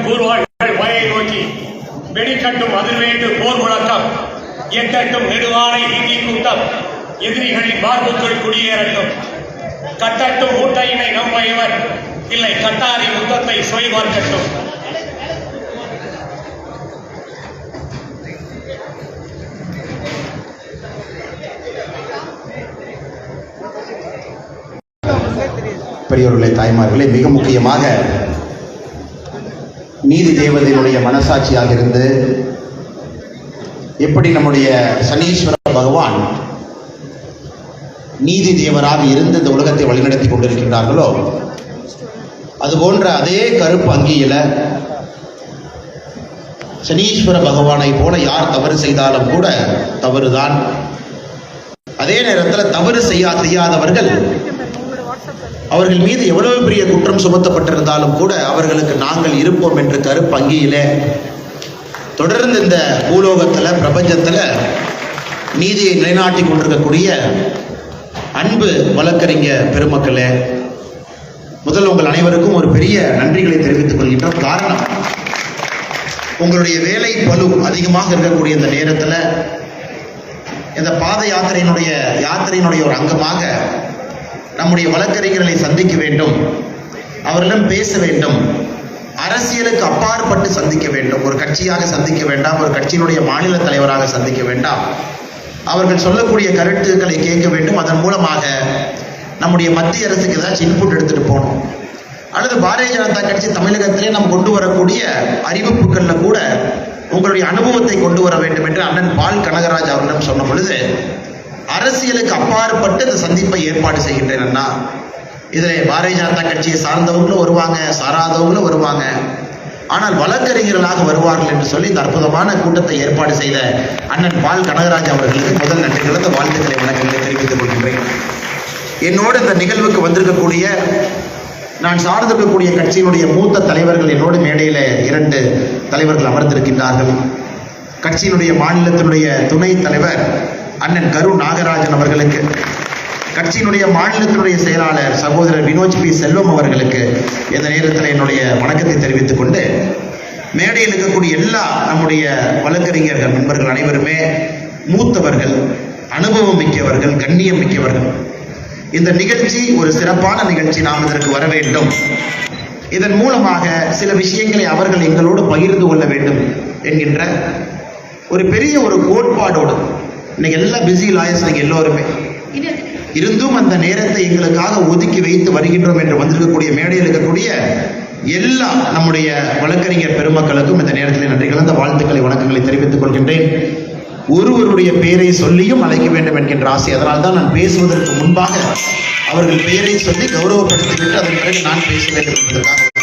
கூறுவார்கள் வரையை நோக்கி வெடிக்கட்டும் அதிர்வேண்டு போர் முழக்கம் எட்டட்டும் நெடுவானை இந்தி கூட்டம் எதிரிகளின் மார்புக்குள் குடியேறட்டும் கட்டட்டும் மூட்டையினை நம்பையவர் இல்லை கட்டாரி முத்தத்தை சுவை பார்க்கட்டும். பெரியோர்களே, தாய்மார்களே, மிக முக்கியமாக நீதி தேவதையினுடைய மனசாட்சியாக இருந்து எப்படி நம்முடைய சனீஸ்வர பகவான் நீதி தேவராக இருந்து இந்த உலகத்தை வழிநடத்தி கொண்டிருக்கின்றார்களோ அதுபோன்ற அதே கருப்பு அங்கியில சனீஸ்வர பகவானை போல யார் தவறு செய்தாலும் கூட தவறுதான். அதே நேரத்தில் தவறு செய்யாதவர்கள் அவர்கள் மீது எவ்வளவு பெரிய குற்றம் சுமத்தப்பட்டிருந்தாலும் கூட அவர்களுக்கு நாங்கள் இருப்போம் என்று கருப்பு அங்கியிலே தொடர்ந்து இந்த பூலோகத்தில் பிரபஞ்சத்தில் நீதியை நிலைநாட்டி கொண்டிருக்கக்கூடிய அன்பு வழக்கறிஞர் பெருமக்களே, முதல் உங்கள் அனைவருக்கும் ஒரு பெரிய நன்றிகளை தெரிவித்துக் கொள்கின்றோம். காரணம், உங்களுடைய வேலை பளு அதிகமாக இருக்கக்கூடிய இந்த நேரத்தில் இந்த பாத யாத்திரையினுடைய ஒரு அங்கமாக நம்முடைய வழக்கறிஞர்களை சந்திக்க வேண்டும், அவர்களிடம் பேச வேண்டும், அரசியலுக்கு அப்பாற்பட்டு சந்திக்க வேண்டும். ஒரு கட்சியாக சந்திக்க வேண்டாம், ஒரு கட்சியினுடைய மாநில தலைவராக சந்திக்க வேண்டாம். அவர்கள் சொல்லக்கூடிய கருத்துக்களை கேட்க வேண்டும். அதன் மூலமாக நம்முடைய மத்திய அரசுக்கு ஏதாச்சும் இன்புட் எடுத்துட்டு போகணும். அல்லது பாரதிய ஜனதா கட்சி தமிழகத்திலே நாம் கொண்டு வரக்கூடிய அறிவிப்புகளில் கூட உங்களுடைய அனுபவத்தை கொண்டு வர வேண்டும் என்று அண்ணன் பால் கனகராஜ் அவர்களிடம் சொன்ன பொழுது, அரசியலுக்கு அப்பாற்பட்டு இந்த சந்திப்பை ஏற்பாடு செய்கின்றேன்னா இதில் பாரதிய ஜனதா கட்சியை சார்ந்தவங்களும் வருவாங்க, சாராதவங்களும் வருவாங்க, ஆனால் வழக்கறிஞர்களாக வருவார்கள் என்று சொல்லி இந்த அற்புதமான கூட்டத்தை ஏற்பாடு செய்த அண்ணன் பால் கனகராஜ் அவர்களுக்கு முதல் நன்றி கலந்த வாழ்த்துக்களை வணக்கங்களை தெரிவித்துக் கொள்கின்றேன். என்னோடு இந்த நிகழ்வுக்கு வந்திருக்கக்கூடிய நான் சார்ந்திருக்கக்கூடிய கட்சியினுடைய மூத்த தலைவர்கள் என்னோடு மேடையில் 2 தலைவர்கள் அமர்ந்திருக்கின்றார்கள். கட்சியினுடைய மாநிலத்தினுடைய துணைத் தலைவர் அண்ணன் கரு நாகராஜன் அவர்களுக்கு, கட்சியினுடைய மாநிலத்தினுடைய செயலாளர் சகோதரர் வினோஜ் பி செல்வம் அவர்களுக்கு இந்த நேரத்தில் என்னுடைய வணக்கத்தை தெரிவித்துக் கொண்டு, மேடையில் இருக்கக்கூடிய எல்லா நம்முடைய வழக்கறிஞர்கள் நண்பர்கள் அனைவருமே மூத்தவர்கள், அனுபவம் மிக்கவர்கள், கண்ணியம் மிக்கவர்கள். இந்த நிகழ்ச்சி ஒரு சிறப்பான நிகழ்ச்சி, நாம் இதற்கு வர வேண்டும். இதன் மூலமாக சில விஷயங்களை அவர்கள் எங்களோடு பகிர்ந்து கொள்ள வேண்டும் என்கின்ற ஒரு பெரிய ஒரு கோட்பாடோடு இன்னைக்கு எல்லா பிஸி லாயர்ஸ் நீங்கள் எல்லோருமே இருந்தும் அந்த நேரத்தை எங்களுக்காக ஒதுக்கி வைத்து வருகின்றோம் என்று வந்திருக்கக்கூடிய மேடையில் இருக்கக்கூடிய எல்லா நம்முடைய வழக்கறிஞர் பெருமக்களுக்கும் இந்த நேரத்தில் நன்றி கலந்த வாழ்த்துக்களை வணக்கங்களை தெரிவித்துக் கொள்கின்றேன். ஒருவருடைய பெயரை சொல்லியும் அழைக்க வேண்டும் என்கின்ற ஆசை. அதனால் தான் நான் பேசுவதற்கு முன்பாக அவர்கள் பெயரை சொல்லி கௌரவப்படுத்திவிட்டு அதன் பிறகு நான் பேச வேண்டும் என்பதற்காக